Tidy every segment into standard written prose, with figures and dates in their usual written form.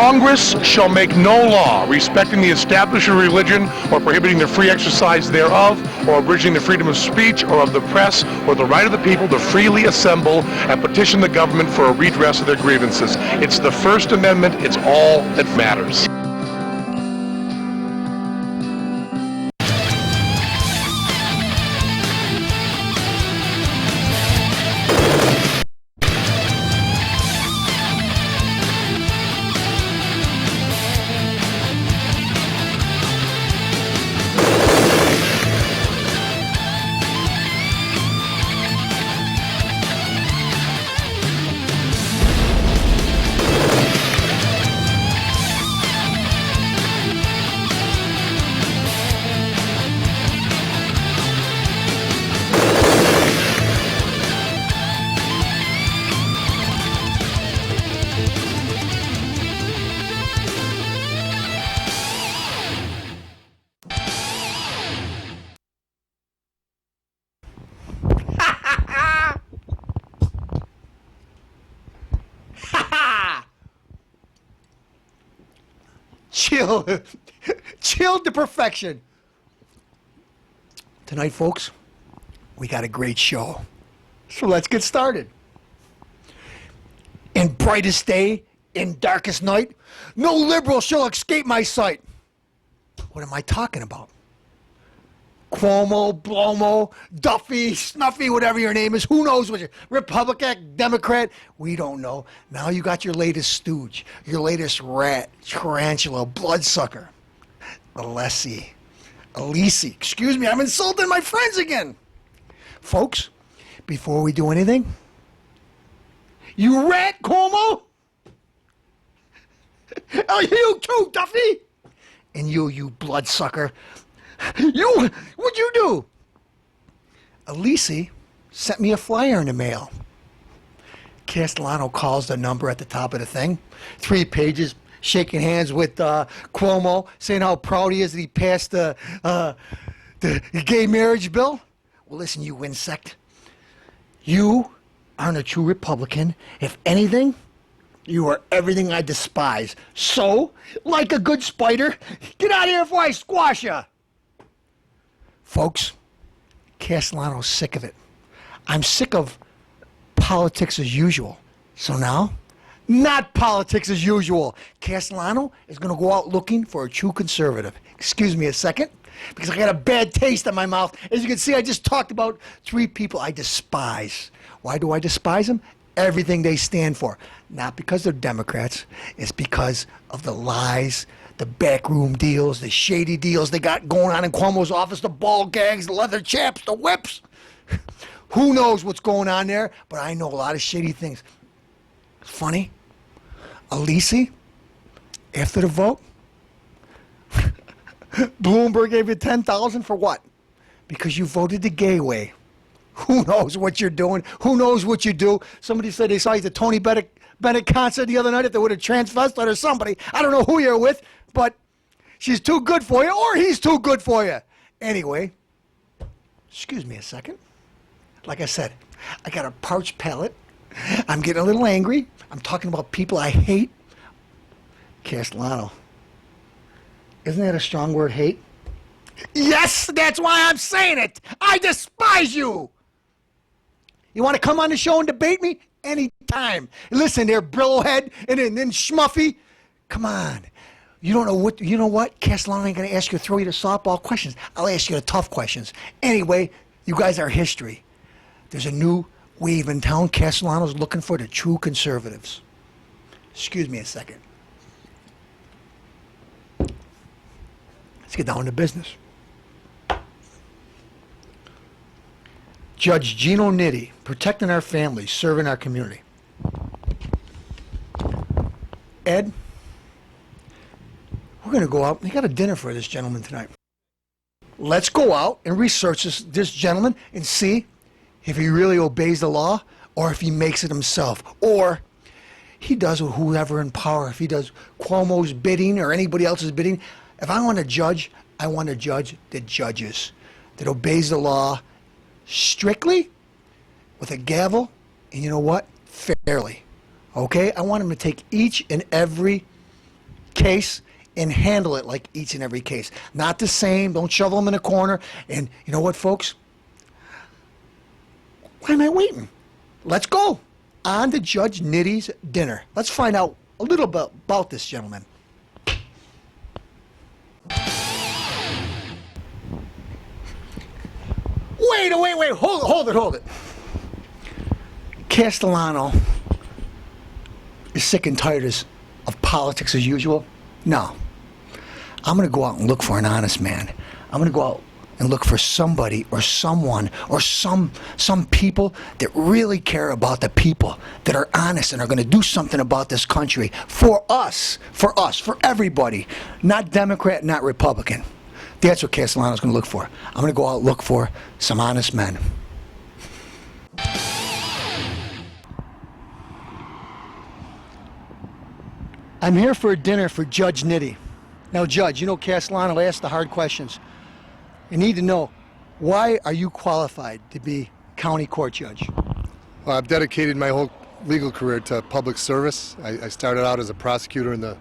Congress shall make no law respecting the establishment of religion or prohibiting the free exercise thereof or abridging the freedom of speech or of the press or the right of the people to freely assemble and petition the government for a redress of their grievances. It's the First Amendment. It's all that matters. Chilled to perfection. Tonight, folks, we got a great show. So let's get started. In brightest day, in darkest night, no liberal shall escape my sight. What am I talking about? Cuomo, Blomo, Duffy, Snuffy, whatever your name is. Who knows what you're Republican, Democrat? We don't know. Now you got your latest stooge, your latest rat, tarantula, bloodsucker. Alessi. Excuse me, I'm insulting my friends again. Folks, before we do anything, you rat, Cuomo? Oh, you too, Duffy? And you bloodsucker. What'd you do? Alessi sent me a flyer in the mail. Castellano calls the number at the top of the thing. 3 pages, shaking hands with Cuomo, saying how proud he is that he passed the gay marriage bill. Well, listen, you insect. You aren't a true Republican. If anything, you are everything I despise. So, like a good spider, get out of here before I squash you. Folks, Castellano's sick of it. I'm sick of politics as usual. So now, not politics as usual. Castellano is going to go out looking for a true conservative. Excuse me a second, because I got a bad taste in my mouth. As you can see, I just talked about 3 people I despise. Why do I despise them? Everything they stand for. Not because they're Democrats. It's because of the lies, the backroom deals, the shady deals they got going on in Cuomo's office, the ball gags, the leather chaps, the whips. Who knows what's going on there, but I know a lot of shady things. Funny, Alessi, after the vote, Bloomberg gave you $10,000 for what? Because you voted the gay way. Who knows what you're doing? Who knows what you do? Somebody said they saw you at the Tony Bennett concert the other night if they would have transvestite or somebody. I don't know who you're with, but she's too good for you or he's too good for you. Anyway, excuse me a second. Like I said, I got a parched palate. I'm getting a little angry. I'm talking about people I hate. Castellano. Isn't that a strong word, hate? Yes, that's why I'm saying it. I despise you. You want to come on the show and debate me? Anytime. Listen there, Brillowhead and then Schmuffy. Come on. You don't know what, you know what? Castellano ain't going to ask you to throw you the softball questions. I'll ask you the tough questions. Anyway, you guys are history. There's a new wave in town. Castellano's looking for the true conservatives. Excuse me a second. Let's get down to business. Judge Gino Nitti, protecting our families, serving our community. Ed, we're going to go out. We got a dinner for this gentleman tonight. Let's go out and research this gentleman and see if he really obeys the law or if he makes it himself. Or he does with whoever in power. If he does Cuomo's bidding or anybody else's bidding. If I want to judge, I want to judge the judges that obeys the law strictly, with a gavel, and you know what? Fairly. Okay? I want him to take each and every case and handle it like each and every case. Not the same. Don't shovel them in a corner. And you know what, folks? Why am I waiting? Let's go on to Judge Nitty's dinner. Let's find out a little bit about this gentleman. Wait. Hold it. Castellano is sick and tired of politics as usual? No. I'm going to go out and look for an honest man. I'm going to go out and look for somebody or someone or some people that really care about the people, that are honest and are going to do something about this country for us, for everybody. Not Democrat, not Republican. That's what Castellano's going to look for. I'm going to go out and look for some honest men. I'm here for a dinner for Judge Nitty. Now, Judge, you know Castellano asks the hard questions. You need to know, why are you qualified to be county court judge? Well, I've dedicated my whole legal career to public service. I started out as a prosecutor in the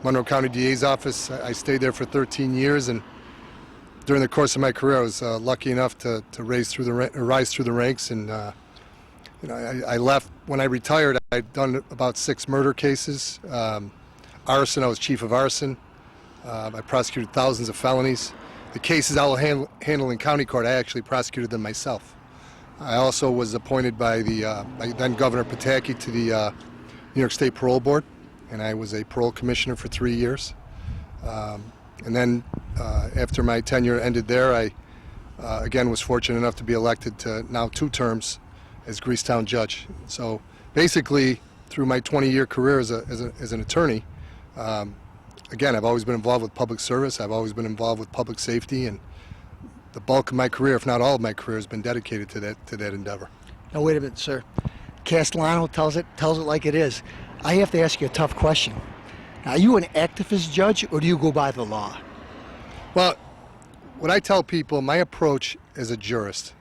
Monroe County DA's office. I stayed there for 13 years, and during the course of my career, I was lucky enough to rise through the ranks. And I left when I retired. I'd done about 6 murder cases. Arson, I was chief of arson. I prosecuted thousands of felonies. The cases I will handle in county court, I actually prosecuted them myself. I also was appointed by by then Governor Pataki to the New York State Parole Board, and I was a parole commissioner for 3 years. And then after my tenure ended there, I again was fortunate enough to be elected to now 2 terms as Greasetown judge. So basically, through my 20-year career as an attorney, again, I've always been involved with public service. I've always been involved with public safety, and the bulk of my career, if not all of my career, has been dedicated to that endeavor. Now, wait a minute, sir. Castellano tells it like it is. I have to ask you a tough question. Now, are you an activist judge, or do you go by the law? Well, what I tell people, my approach as a jurist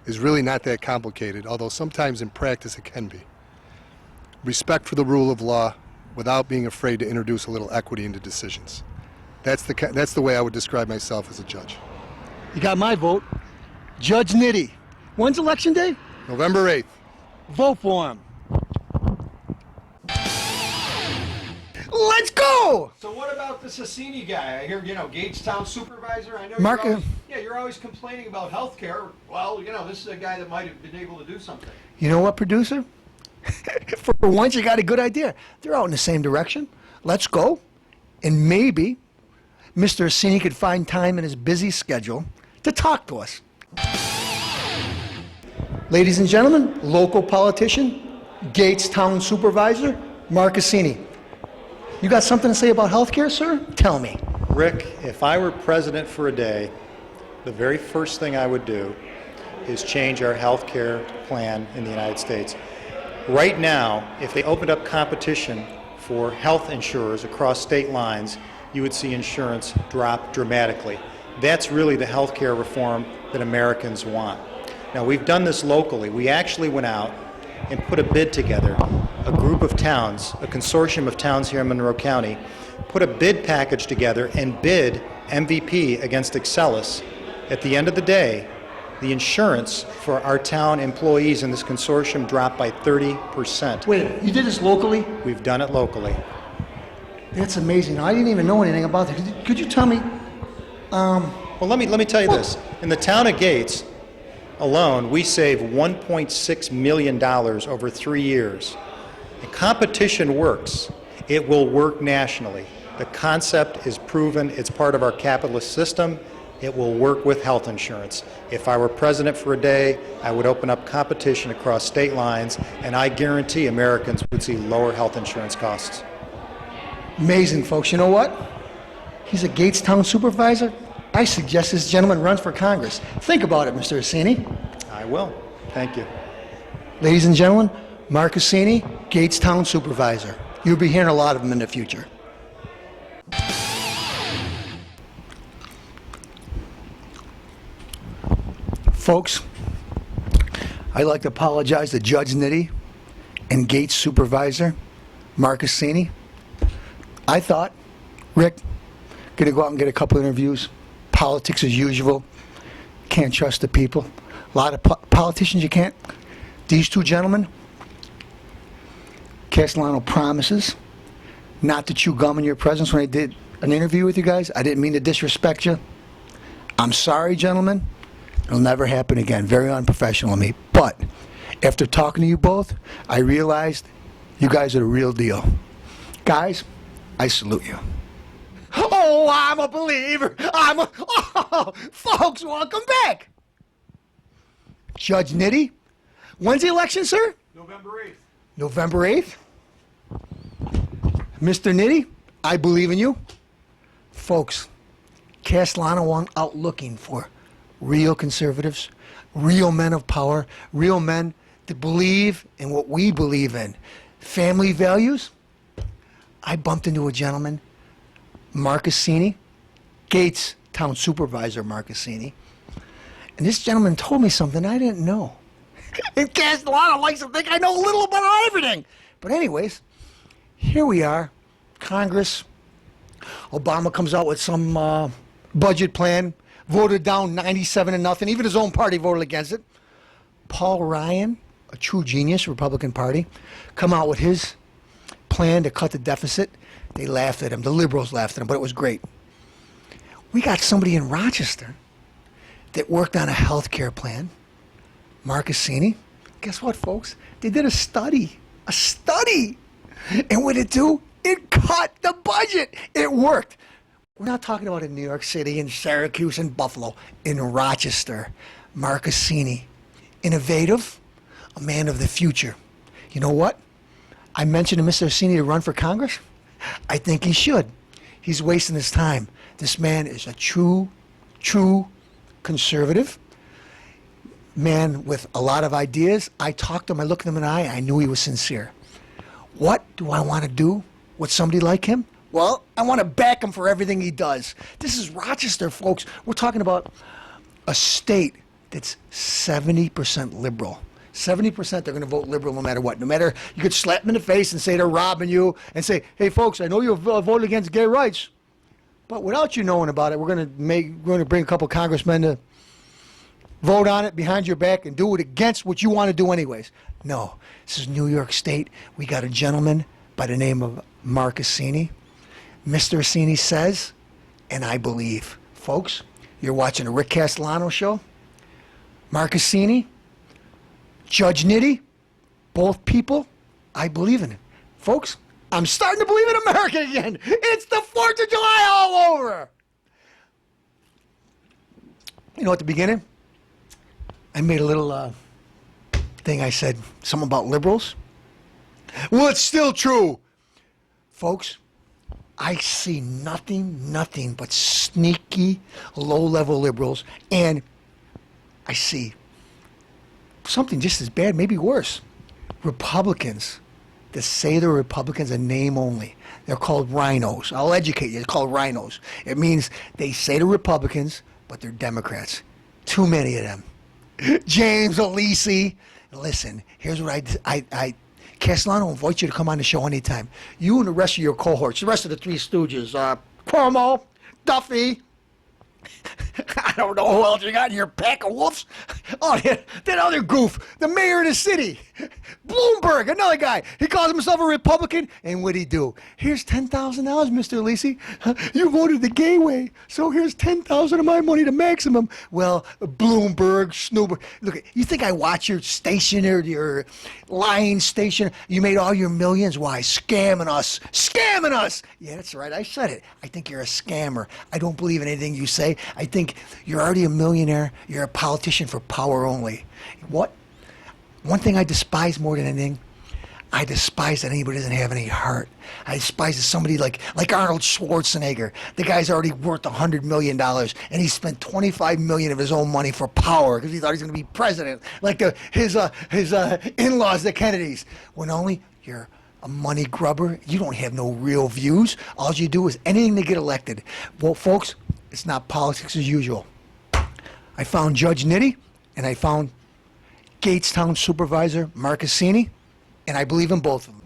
is really not that complicated, although sometimes in practice it can be. Respect for the rule of law without being afraid to introduce a little equity into decisions. That's the way I would describe myself as a judge. You got my vote. Judge Nitty. When's election day? November 8th. Vote for him. Let's go! So what about the Sassini guy? I hear, Gagetown supervisor. I know Mark, you're always complaining about health care. Well, this is a guy that might have been able to do something. You know what, producer? For once, you got a good idea. They're out in the same direction. Let's go. And maybe Mr. Sassini could find time in his busy schedule to talk to us. Ladies and gentlemen, local politician, Gagetown supervisor, Mark Cassini. You got something to say about health care, sir? Tell me. Rick, if I were president for a day, the very first thing I would do is change our health care plan in the United States. Right now, if they opened up competition for health insurers across state lines, you would see insurance drop dramatically. That's really the health care reform that Americans want. Now, we've done this locally. We actually went out and put a bid together. A group of towns, a consortium of towns here in Monroe County, put a bid package together and bid MVP against Excellus. At the end of the day, the insurance for our town employees in this consortium dropped by 30%. Wait, you did this locally? We've done it locally. That's amazing. I didn't even know anything about that. Could you tell me? Well, let me tell you this. In the town of Gates alone, we saved $1.6 million over 3 years. And competition works. It will work nationally. The concept is proven. It's part of our capitalist system. It will work with health insurance. If I were president for a day, I would open up competition across state lines, and I guarantee Americans would see lower health insurance costs. Amazing, folks. You know what? He's a Gagetown supervisor. I suggest this gentleman runs for Congress. Think about it, Mr. Cassini. I will. Thank you. Ladies and gentlemen, Mark Cassini, Gagetown supervisor. You'll be hearing a lot of them in the future. Folks, I'd like to apologize to Judge Nitty and Gates supervisor Mark Cassini. I thought Rick, gonna go out and get a couple interviews. Politics as usual. Can't trust the people. A lot of politicians you can't. These two gentlemen, Castellano promises not to chew gum in your presence when I did an interview with you guys. I didn't mean to disrespect you. I'm sorry, gentlemen. It'll never happen again. Very unprofessional of me. But after talking to you both, I realized you guys are the real deal. Guys, I salute you. Oh, I'm a believer. Oh, folks, welcome back. Judge Nitty, when's the election, sir? November 8th. November 8th. Mr. Nitty, I believe in you. Folks, Castellano went out looking for real conservatives, real men of power, real men that believe in what we believe in. Family values. I bumped into a gentleman, Marcassini, Gates Town Supervisor Marcassini, and this gentleman told me something I didn't know. And Castellano likes to think I know a little about everything. But anyways, here we are, Congress. Obama comes out with some budget plan, voted down 97-0. Even his own party voted against it. Paul Ryan, a true genius, Republican Party, come out with his plan to cut the deficit. They laughed at him. The liberals laughed at him, but it was great. We got somebody in Rochester that worked on a health care plan, Marcassini. Guess what, folks? They did a study. A study! And what did it do? It cut the budget. It worked. We're not talking about in New York City, in Syracuse, and Buffalo. In Rochester, Marcassini. Innovative, a man of the future. You know what? I mentioned to Mr. Orsini to run for Congress. I think he should. He's wasting his time. This man is a true conservative man with a lot of ideas. I talked to him, I looked him in the eye, I knew he was sincere. What do I want to do with somebody like him? Well, I want to back him for everything he does. This is Rochester, folks. We're talking about a state that's 70% liberal. 70% they're going to vote liberal no matter what. No matter, you could slap them in the face and say they're robbing you and say, hey, folks, I know you voted against gay rights, but without you knowing about it, we're going to bring a couple congressmen to vote on it behind your back and do it against what you want to do anyways. No, this is New York State. We got a gentleman by the name of Marcassini. Mr. Orsini says, and I believe. Folks, you're watching the Rick Castellano Show. Marcassini, Judge Nitty, both people, I believe in it. Folks, I'm starting to believe in America again. It's the 4th of July all over. You know, at the beginning, I made a little thing. I said something about liberals. Well, it's still true. Folks, I see nothing but sneaky, low-level liberals, and I see something just as bad, maybe worse. Republicans that say they're Republicans in name only. They're called rhinos. I'll educate you. They're called rhinos. It means they say they're Republicans, but they're Democrats. Too many of them. James Alisi. Listen, here's what I Castellano invites you to come on the show anytime. You and the rest of your cohorts, the rest of the Three Stooges, Cuomo, Duffy, I don't know who else you got in your pack of wolves. Oh, that other goof, the mayor of the city, Bloomberg, another guy. He calls himself a Republican, and what'd he do? Here's $10,000, Mr. Alisi. You voted the gay way, so here's $10,000 of my money to maximum. Well, Bloomberg, Snoober. Look, you think I watch your station or your lying station? You made all your millions. Why? Scamming us. Scamming us. Yeah, that's right. I said it. I think you're a scammer. I don't believe in anything you say. I think you're already a millionaire. You're a politician for power only. What? One thing I despise more than anything, I despise that anybody doesn't have any heart. I despise that somebody like Arnold Schwarzenegger. The guy's already worth $100 million, and he spent $25 million of his own money for power because he thought he was going to be president, like his in-laws, the Kennedys. When only you're a money grubber, you don't have no real views. All you do is anything to get elected. Well, folks, it's not politics as usual. I found Judge Nitty, and I found Gatestown Supervisor Marcassini, and I believe in both of them.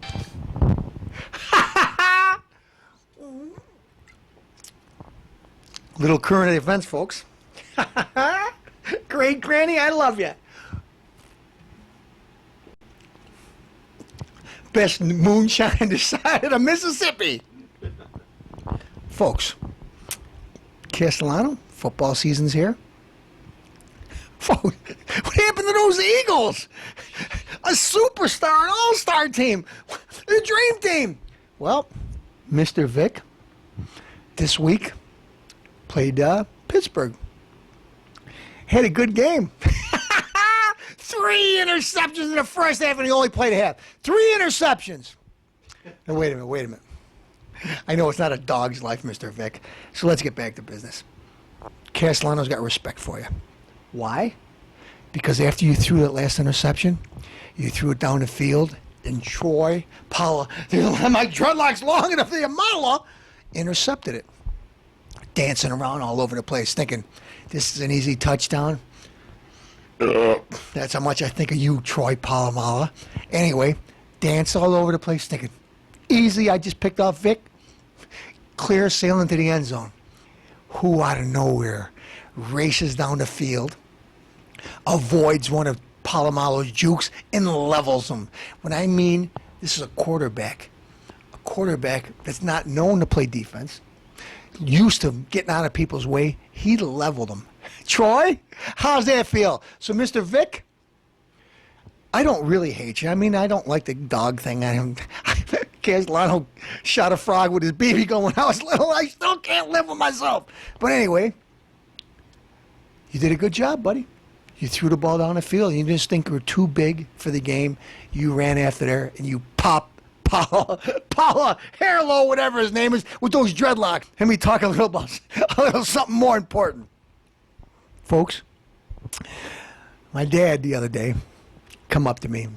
Little current events, folks. Great Granny, I love you. Best moonshine this side of the Mississippi. Folks, Castellano, football season's here. Folks, what happened to those Eagles? A superstar, an all-star team, the dream team. Well, Mr. Vick, this week, played Pittsburgh. Had a good game. 3 interceptions in the first half, and he only played a half. 3 interceptions. Now, wait a minute. I know it's not a dog's life, Mr. Vick, so let's get back to business. Castellano's got respect for you. Why? Because after you threw that last interception, you threw it down the field, and Troy Paula, my dreadlocks long enough for the Amala, intercepted it. Dancing around all over the place, thinking, this is an easy touchdown. That's how much I think of you, Troy Polamalu. Anyway, dance all over the place, thinking, easy, I just picked off Vic. Clear sailing to the end zone. Who out of nowhere races down the field, avoids one of Polamalu's jukes, and levels him. When I mean, this is a quarterback that's not known to play defense, used to getting out of people's way, he leveled them. Troy, how's that feel? So, Mr. Vick, I don't really hate you. I mean, I don't like the dog thing. Castellano shot a frog with his BB gun when I was little. I still can't live with myself. But anyway, you did a good job, buddy. You threw the ball down the field. You just think you were too big for the game. You ran after there, and you popped Paula Hairlow, whatever his name is, with those dreadlocks. Let me talk a little about a little something more important. Folks, my dad the other day come up to me.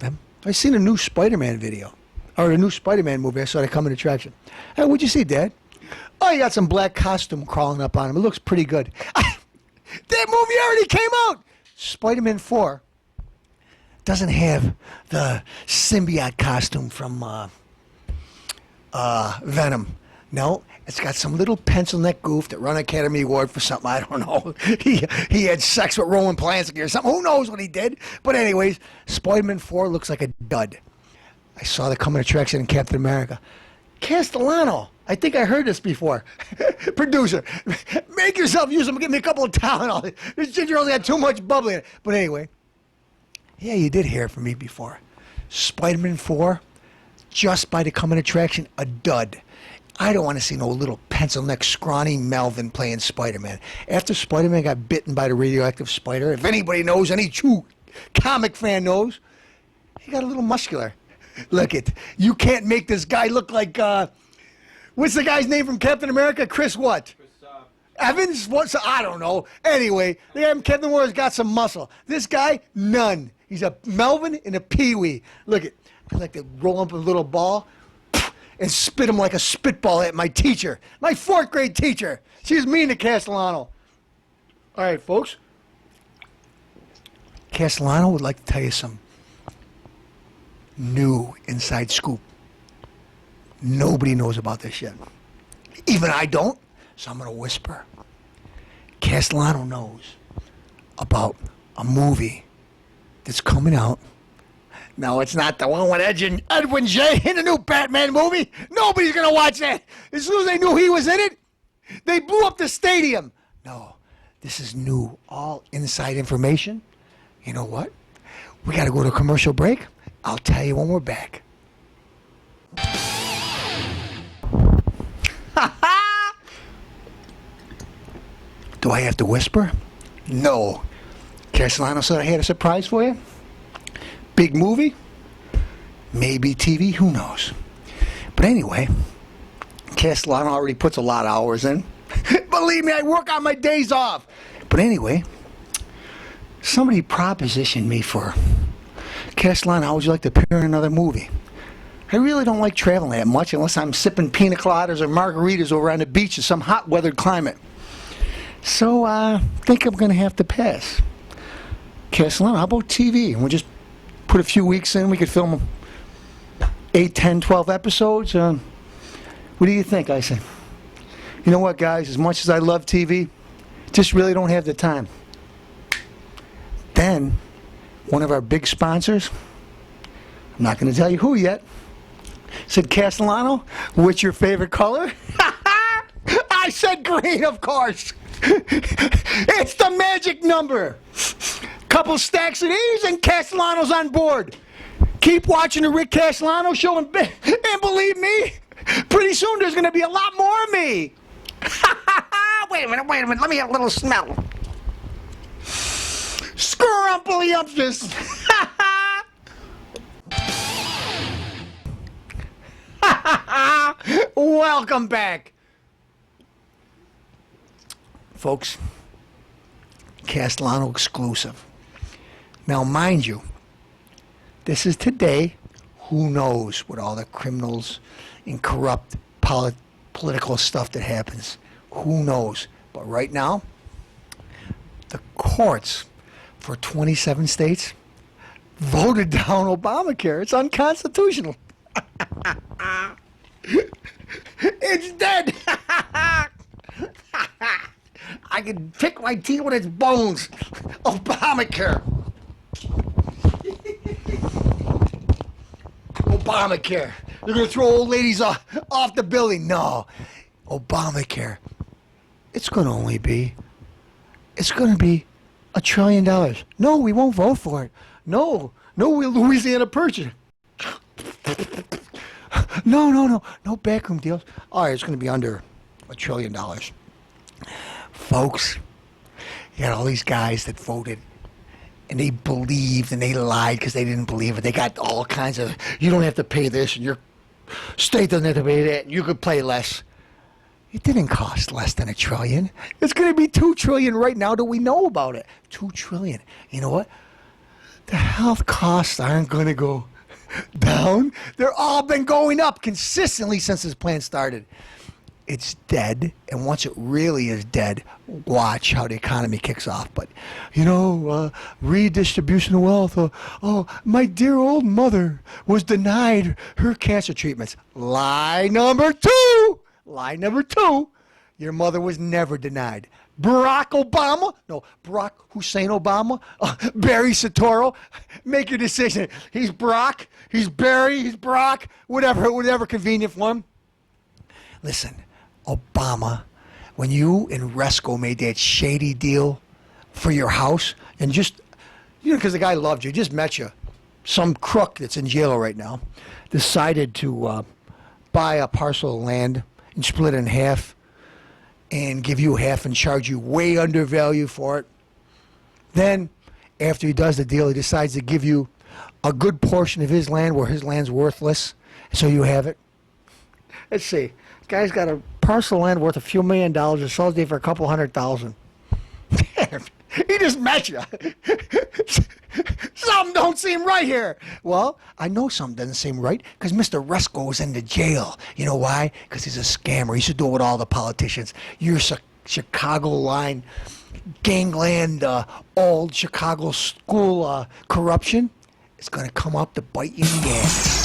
I seen a new Spider-Man video, or a new Spider-Man movie. I saw it coming attraction. Hey, what'd you see, Dad? Oh, you got some black costume crawling up on him. It looks pretty good. That movie already came out. Spider-Man 4 doesn't have the symbiote costume from Venom. No, it's got some little pencil neck goof that won an Academy Award for something, I don't know. He had sex with Roman Polanski or something. Who knows what he did? But anyways, Spider-Man 4 looks like a dud. I saw the coming attraction in Captain America. Castellano, I think I heard this before. Producer, make yourself use them. Give me a couple of Tylenol. This ginger ale got too much bubbly in it. But anyway, yeah, you did hear it from me before. Spider-Man 4, just by the coming attraction, a dud. I don't want to see no little pencil neck scrawny Melvin playing Spider-Man. After Spider-Man got bitten by the radioactive spider, if anybody knows, any true comic fan knows, he got a little muscular. Look it, you can't make this guy look like, what's the guy's name from Captain America? Chris what? Evans? What's, I don't know. Anyway, Captain War's got some muscle. This guy, none. He's a Melvin and a Pee-wee. Look it, I like to roll up a little ball and spit him like a spitball at my teacher, my 4th grade teacher. She was mean to Castellano. All right, folks. Castellano would like to tell you some new inside scoop. Nobody knows about this yet. Even I don't, so I'm going to whisper. Castellano knows about a movie that's coming out. No, it's not the one with Edwin J. in the new Batman movie. Nobody's going to watch that. As soon as they knew he was in it, they blew up the stadium. No, this is new, all inside information. You know what? We got to go to a commercial break. I'll tell you when we're back. Do I have to whisper? No. Castellano said I had a surprise for you. Big movie, maybe TV, who knows. But anyway, Castellano already puts a lot of hours in. Believe me, I work on my days off. But anyway, somebody propositioned me for, Castellano, how would you like to appear in another movie? I really don't like traveling that much unless I'm sipping pina coladas or margaritas over on the beach in some hot weathered climate. So I think I'm going to have to pass. Castellano, how about TV? And we'll just put a few weeks in. We could film 8, 10, 12 episodes. What do you think? I said, You know what, guys? As much as I love TV, just really don't have the time. Then, one of our big sponsors, I'm not going to tell you who yet, said, Castellano, what's your favorite color? I said green, of course. It's the magic number. Couple stacks of these and Castellano's on board. Keep watching the Rick Castellano Show and believe me, pretty soon there's going to be a lot more of me. Wait a minute. Let me have a little smell. Scrumptious. Welcome back. Folks, Castellano exclusive. Now, mind you, this is today. Who knows what all the criminals and corrupt political stuff that happens. Who knows? But right now, the courts for 27 states voted down Obamacare. It's unconstitutional. It's dead. I can pick my teeth with its bones. Obamacare. Obamacare. They're going to throw old ladies off the building. No. Obamacare. It's going to be $1 trillion. No, we won't vote for it. No, Louisiana Purchase. No backroom deals. All right, it's going to be under $1 trillion. Folks, you got all these guys that voted and they believed and they lied because they didn't believe it. They got all kinds of, you don't have to pay this and your state doesn't have to pay that and you could pay less. It didn't cost less than $1 trillion. It's going to be $2 trillion right now that we know about it. $2 trillion. You know what? The health costs aren't going to go down. They're all been going up consistently since this plan started. It's dead, and once it really is dead, watch how the economy kicks off. But, redistribution of wealth. My dear old mother was denied her cancer treatments. Lie number two. Your mother was never denied. Barack Hussein Obama, Barry Soetoro, make your decision. He's Barack, he's Barry, he's Barack, whatever convenient for him. Listen, Obama, when you and Resco made that shady deal for your house, and just, because the guy loved you, just met you, some crook that's in jail right now, decided to buy a parcel of land and split it in half and give you half and charge you way under value for it. Then, after he does the deal, he decides to give you a good portion of his land where his land's worthless, so you have it. Let's see. This guy's got a parcel of land worth a few $1 million and sells it for a couple $100,000. He just met you. Something don't seem right here. Well, I know something doesn't seem right because Mr. Resco was in the jail. You know why? Because he's a scammer. He should do it with all the politicians. Your Chicago line, gangland, old Chicago school corruption is going to come up to bite you in the ass.